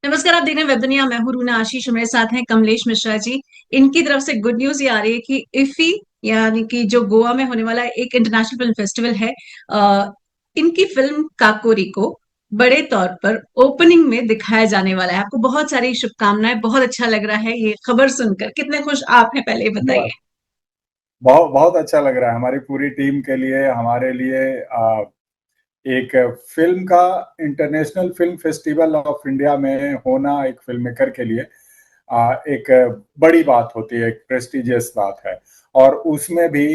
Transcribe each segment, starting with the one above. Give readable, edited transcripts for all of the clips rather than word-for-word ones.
नमस्कार, आप देख रहे हैं वेब दुनिया। मैं हूं रूना आशीष, मेरे साथ हैं कमलेश मिश्रा जी। इनकी तरफ से गुड न्यूज ये आ रही है कि इफी यानी कि जो गोवा में होने वाला एक इंटरनेशनल फिल्म फेस्टिवल है, इनकी फिल्म काकोरी को बड़े तौर पर ओपनिंग में दिखाया जाने वाला है। आपको बहुत सारी शुभकामनाएं। बहुत अच्छा लग रहा है ये खबर सुनकर। कितने खुश आप हैं, पहले ये बताइए। धन्यवाद। बहुत बहुत अच्छा लग रहा है हमारी पूरी टीम के लिए, हमारे लिए। एक फिल्म का international film festival of India में होना एक फिल्म मेकर के लिए एक बड़ी बात होती है, एक प्रेस्टिजियस बात है। और उसमें भी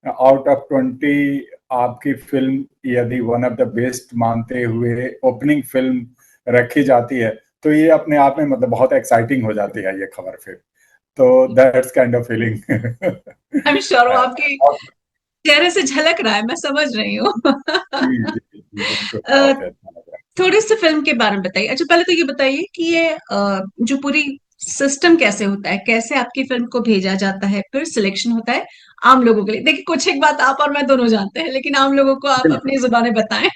आउट ऑफ 20 आपकी फिल्म यदि वन ऑफ द बेस्ट मानते हुए ओपनिंग फिल्म रखी जाती है, तो ये अपने आप में मतलब बहुत एक्साइटिंग हो जाती है ये खबर। फिर तो that's kind of feeling I am sure वो है। आपके चेहरे से झलक रहा है, मैं समझ रही हूँ। जी जी जी, बिल्कुल अ, बहुत अच्छा लग रहा थोड़ी सी फिल्म के बारे में बताइए। अच्छा, पहले तो ये बताइए कि ये जो पूरी सिस्टम कैसे होता है, कैसे आपकी फिल्म को भेजा जाता है, फिर सिलेक्शन होता है आम लोगों के लिए। देखिए, कुछ एक बात आप और मैं दोनों जानते हैं, लेकिन आम लोगों को है। आप अपनी बिल्कुल जुबानें बताएं।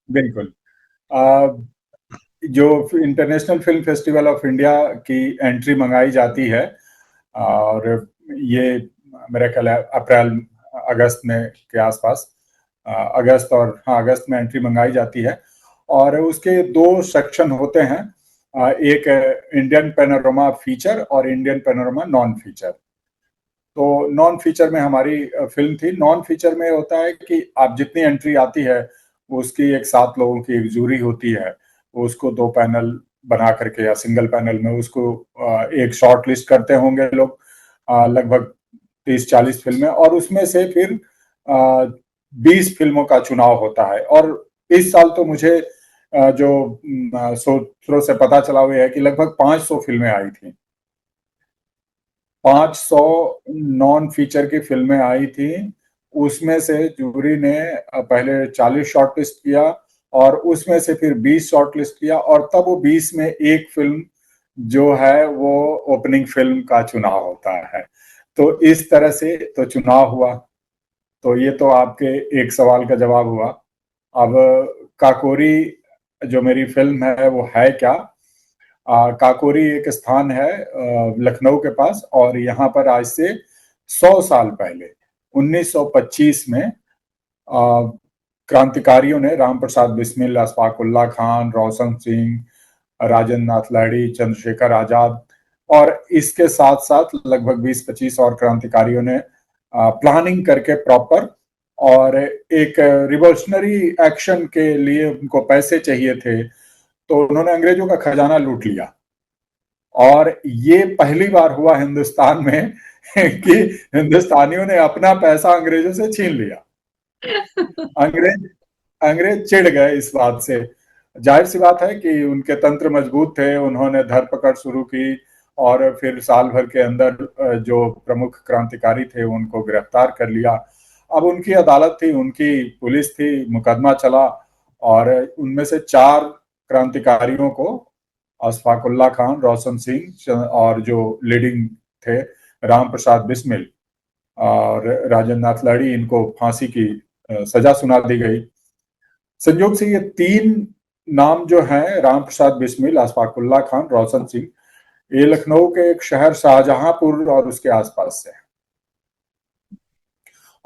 बिल्कुल। आ, जो international film festival of India की एंट्री मंगाई जाती है, और ये मेरा ख्याल है अप्रैल अगस्त में के आसपास, अगस्त, और हाँ, अगस्त में एंट्री मंगाई जाती है। और उसके दो सेक्शन होते हैं, एक इंडियन पैनोरमा फीचर और इंडियन पैनोरमा नॉन फीचर। तो नॉन फीचर में हमारी फिल्म थी। नॉन फीचर में होता है कि आप जितनी एंट्री आती है उसकी एक 7 लोगों की एक जूरी होती है। उसको दो पैनल बना करके या सिंगल पैनल में उसको एक शॉर्ट लिस्ट करते होंगे लोग, लगभग 30-40 फिल्में, और उसमें से फिर 20 फिल्मों का चुनाव होता है। और इस साल तो मुझे जो सूत्रों से पता चला हुआ है कि लगभग 500 फिल्में आई थी। 500 नॉन फीचर की फिल्में आई थी। उसमें से जूरी ने पहले 40 शॉर्टलिस्ट किया, और उसमें से फिर 20 शॉर्टलिस्ट किया, और तब वो 20 में एक फिल्म जो है वो ओपनिंग फिल्म का चुनाव होता है। तो इस तरह से तो चुनाव हुआ। तो ये तो आपके एक सवाल का जवाब हुआ। अब काकोरी जो मेरी फिल्म है वो है क्या। काकोरी एक स्थान है लखनऊ के पास, और यहाँ पर आज से 100 साल पहले 1925 में क्रांतिकारियों ने, राम प्रसाद बिस्मिल, अशफाक उल्ला खान, रोशन सिंह, राजेंद्र नाथ लाहिड़ी, चंद्रशेखर आजाद, और इसके साथ साथ लगभग 20-25 और क्रांतिकारियों ने प्लानिंग करके प्रॉपर, और एक रिवोल्यूशनरी एक्शन के लिए उनको पैसे चाहिए थे, तो उन्होंने अंग्रेजों का खजाना लूट लिया। और ये पहली बार हुआ हिंदुस्तान में कि हिंदुस्तानियों ने अपना पैसा अंग्रेजों से छीन लिया। अंग्रेज अंग्रेज चिढ़ गए इस बात से। जाहिर सी बात है कि उनके तंत्र मजबूत थे, उन्होंने धरपकड़ शुरू की, और फिर साल भर के अंदर जो प्रमुख क्रांतिकारी थे उनको गिरफ्तार कर लिया। अब उनकी अदालत थी, उनकी पुलिस थी, मुकदमा चला, और उनमें से 4 क्रांतिकारियों को, अशफाकुल्ला खान, रोशन सिंह, और जो लीडिंग थे राम प्रसाद बिस्मिल और राजेंद्र नाथ लाहिड़ी, इनको फांसी की सजा सुना दी गई। संयोग से ये 3 नाम जो हैं, राम प्रसाद बिस्मिल, अशफाकुल्ला खान, रोशन सिंह, ये लखनऊ के एक शहर शाहजहांपुर और उसके आसपास से हैं।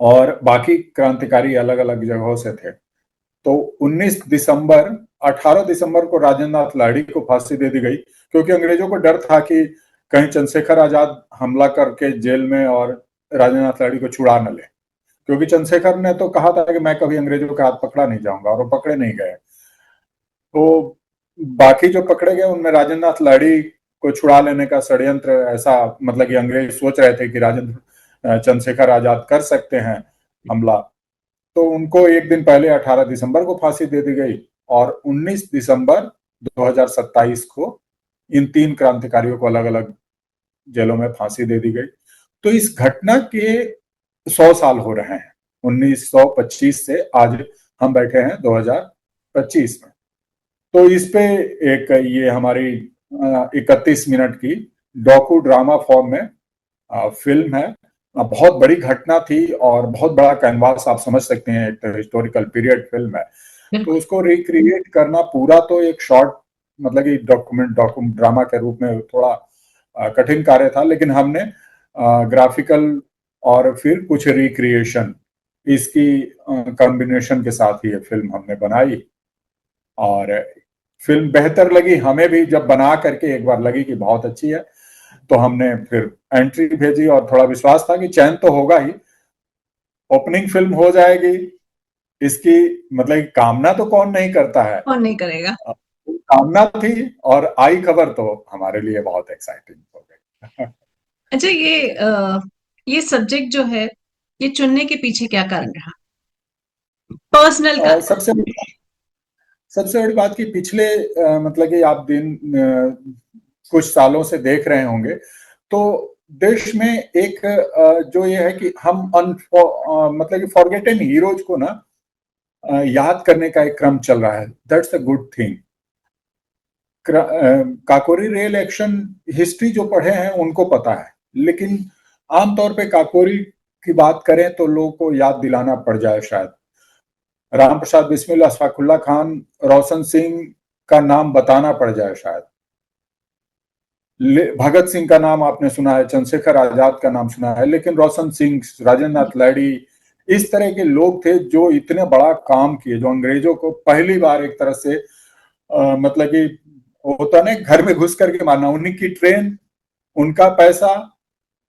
और बाकी क्रांतिकारी अलग अलग जगहों से थे। तो 19 दिसंबर 18 दिसंबर को राजेंद्र नाथ लाहिड़ी को फांसी दे दी गई, क्योंकि अंग्रेजों को डर था कि कहीं चंद्रशेखर आजाद हमला करके जेल में और राजेंद्र नाथ लाहिड़ी को छुड़ा न ले। क्योंकि चंद्रशेखर ने तो कहा था कि मैं कभी अंग्रेजों के हाथ पकड़ा नहीं जाऊंगा, और वो पकड़े नहीं गए। तो बाकी जो पकड़े गए उनमें राजेंद्र नाथ लाहिड़ी को छुड़ा लेने का षड्यंत्र, ऐसा मतलब कि अंग्रेज सोच रहे थे कि राजेंद्र चंद्रशेखर आजाद कर सकते हैं हमला। तो उनको एक दिन पहले 18 दिसंबर को फांसी दे दी गई, और 19 दिसंबर 2027 को इन 3 क्रांतिकारियों को अलग अलग जेलों में फांसी दे दी गई। तो इस घटना के 100 साल हो रहे हैं। 1925 से आज हम बैठे हैं 2025 में। तो इस पे एक ये हमारी 31 मिनट की डॉकू ड्रामा फॉर्म में फिल्म है। बहुत बड़ी घटना थी और बहुत बड़ा कैनवास, आप समझ सकते हैं, एक हिस्टोरिकल पीरियड फिल्म है। तो बिल्कुल। उसको रिक्रिएट करना पूरा तो एक शॉर्ट मतलब कि डॉक्यूमेंट ड्रामा के रूप में थोड़ा कठिन कार्य था, लेकिन हमने ग्राफिकल और फिर कुछ रिक्रिएशन इसकी कॉम्बिनेशन के साथ ही ये फिल्म हमने बनाई। और फिल्म बेहतर लगी हमें भी, जब बना करके एक बार लगी कि बहुत अच्छी है, तो हमने फिर एंट्री भेजी और थोड़ा विश्वास था कि चयन तो होगा ही, ओपनिंग फिल्म हो जाएगी इसकी। मतलब कामना तो कौन नहीं करता है, कौन नहीं करेगा। कामना थी और आई खबर तो हमारे लिए बहुत एक्साइटिंग हो गई। अच्छा, ये सब्जेक्ट जो है, ये चुनने के पीछे क्या कारण रहा? पर्सनल और कारण। सबसे बड़ी बात कि पिछले मतलब कि आप कुछ सालों से देख रहे होंगे, तो देश में एक जो ये है कि हम मतलब कि फॉरगेटन हीरोज को ना याद करने का एक क्रम चल रहा है। That's a good thing. Kakori rail action history जो पढ़े हैं उनको पता है, लेकिन आमतौर पे काकोरी की बात करें तो लोगों को याद दिलाना पड़ जाए शायद। राम प्रसाद बिस्मिल, अशफाकुल्ला खान, रोशन सिंह का नाम बताना पड़ जाए शायद। भगत सिंह का नाम आपने सुना है, चंद्रशेखर आजाद का नाम सुना है, लेकिन रोशन सिंह, राजेंद्र नाथ लाहिड़ी, इस तरह के लोग थे जो इतने बड़ा काम किए, जो अंग्रेजों को पहली बार एक तरह से मतलब कि होता नहीं घर में घुस करके मारना। उन्हीं की ट्रेन, उनका पैसा,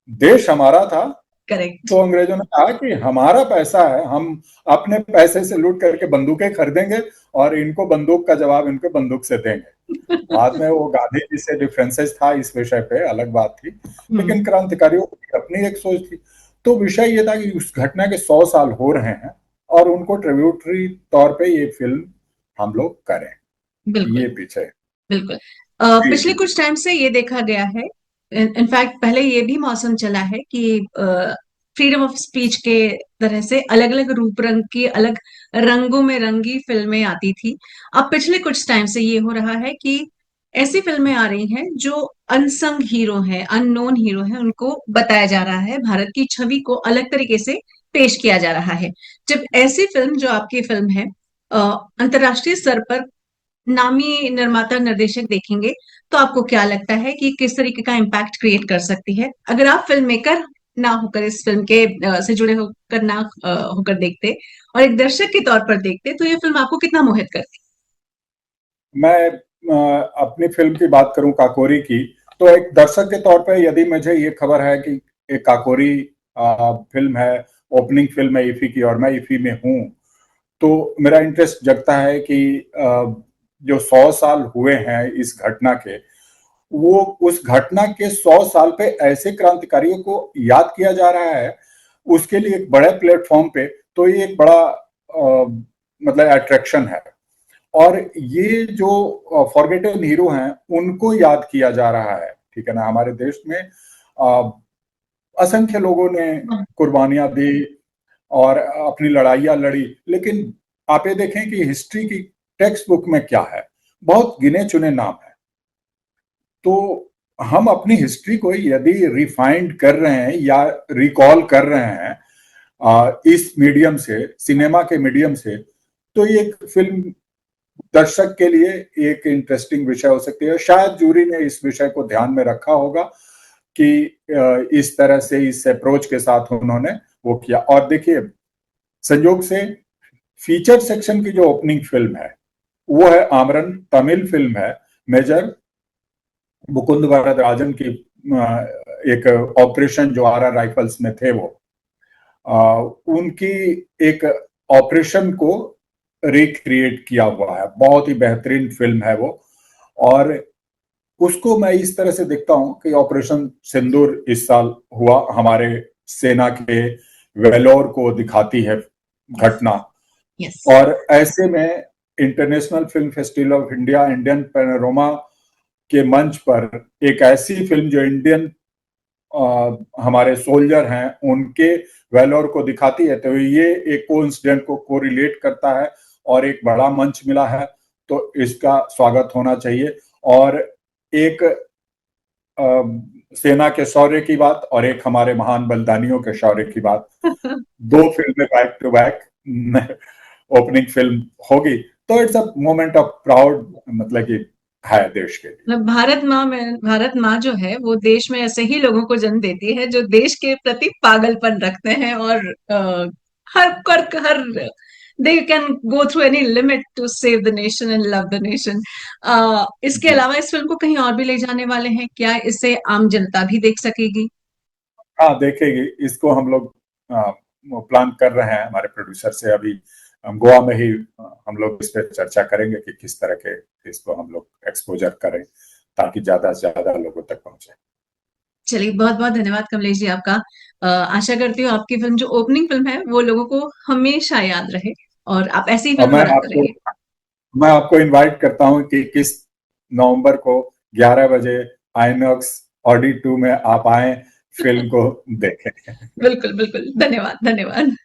देश हमारा था, करेक्ट। तो अंग्रेजों ने कहा कि हमारा पैसा है, हम अपने पैसे से लूट करके बंदूकें खरीदेंगे और इनको बंदूक का जवाब इनको बंदूक से देंगे। बाद में वो गांधी जी से डिफरेंसेस था इस विषय पे, अलग बात थी, लेकिन क्रांतिकारियों की अपनी एक सोच थी। तो विषय ये था कि उस घटना के 100 साल हो रहे हैं और उनको ट्रिब्यूटरी तौर पे ये फिल्म हम लोग करें, बिल्कुल। ये पीछे। बिल्कुल। जी पिछले जी कुछ टाइम से ये देखा गया है, इनफैक्ट पहले ये भी मौसम चला है कि फ्रीडम ऑफ स्पीच के तरह से अलग अलग रूप रंग की, अलग रंगों में रंगी फिल्में आती थी। अब पिछले कुछ टाइम से ये हो रहा है कि ऐसी फिल्में आ रही हैं जो अनसंग हीरो हैं, अननोन हीरो हैं, उनको बताया जा रहा है, भारत की छवि को अलग तरीके से पेश किया जा रहा है। जब ऐसी फिल्म जो आपकी फिल्म है अंतर्राष्ट्रीय स्तर पर नामी निर्माता निर्देशक देखेंगे, तो आपको क्या लगता है कि किस तरीके का इम्पैक्ट क्रिएट कर सकती है? अगर आप फिल्म मेकर ना होकर इस फिल्म के से जुड़े होकर ना होकर देखते और एक दर्शक के तौर पर देखते, तो ये फिल्म आपको कितना मोहित करती? मैं अपनी फिल्म की बात करूं, काकोरी की, तो एक दर्शक के तौर पे यदि मुझे ये खबर है कि एक काकोरी फिल्म है, ओपनिंग फिल्म है इफी की और मैं इफी में हूं, तो मेरा इंटरेस्ट जगता है कि जो 100 साल हुए हैं इस घटना के, वो उस घटना के 100 साल पे ऐसे क्रांतिकारियों को याद किया जा रहा है, उसके लिए एक बड़े प्लेटफॉर्म पे, तो ये एक बड़ा मतलब अट्रैक्शन है। और ये जो फॉरगेटन हीरो हैं उनको याद किया जा रहा है, ठीक है ना। हमारे देश में असंख्य लोगों ने कुर्बानियां दी और अपनी लड़ाइयां लड़ी, लेकिन आप ये देखें कि हिस्ट्री की टेक्स्ट बुक में क्या है, बहुत गिने चुने नाम है। तो हम अपनी हिस्ट्री को यदि रिफाइंड कर रहे हैं या रिकॉल कर रहे हैं इस मीडियम से, सिनेमा के मीडियम से, तो ये एक फिल्म दर्शक के लिए एक इंटरेस्टिंग विषय हो सकती है। शायद जूरी ने इस विषय को ध्यान में रखा होगा कि इस तरह से, इस अप्रोच के साथ उन्होंने वो किया। और देखिए, संयोग से फीचर सेक्शन की जो ओपनिंग फिल्म है वो है आमरन, तमिल फिल्म है, मेजर मुकुंद वरदराजन की एक ऑपरेशन जो आर आर राइफल्स में थे, वो उनकी एक ऑपरेशन को रिक्रिएट किया हुआ है। बहुत ही बेहतरीन फिल्म है वो। और उसको मैं इस तरह से देखता हूं कि ऑपरेशन सिंदूर इस साल हुआ, हमारे सेना के वेलोर को दिखाती है घटना। यस। और ऐसे में international film festival of India, Indian panorama के मंच पर एक ऐसी फिल्म जो इंडियन हमारे सोल्जर हैं उनके वेलोर को दिखाती है, तो ये एक कोइंसिडेंट को कोरिलेट करता है और एक बड़ा मंच मिला है, तो इसका स्वागत होना चाहिए। और एक सेना के शौर्य की बात और एक हमारे महान बलिदानियों के शौर्य की बात, दो फिल्में back to back opening film होगी, तो it's a moment of proud, मतलब कि है देश के लिए। मतलब भारत माँ जो है वो देश में ऐसे ही लोगों को जन्म देती है जो देश के प्रति पागलपन रखते हैं और हर they can go through any limit to save the nation and love the nation. इसके जी अलावा इस फिल्म को कहीं और भी ले जाने वाले हैं क्या? इसे आम जनता भी देख सकेगी? हाँ, देखेगी। इसको हम लोग प्लान कर रहे हैं हमारे प्रोड्यूसर से। अभी गोवा में ही हम लोग इस पे चर्चा करेंगे कि किस तरह के इसको हम लोग एक्सपोजर करें ताकि ज्यादा से ज्यादा लोगों तक पहुंचे। चलिए, बहुत बहुत धन्यवाद कमलेश जी आपका। आशा करती हूँ आपकी फिल्म जो ओपनिंग फिल्म है वो लोगों को हमेशा याद रहे और आप ऐसी ही और फिल्म बनाते रहिए। मैं आपको इनवाइट करता हूं कि किस नवंबर को 11 बजे आईनॉक्स ऑडी 2 में आप आए, फिल्म को देखें। बिल्कुल बिल्कुल, धन्यवाद धन्यवाद।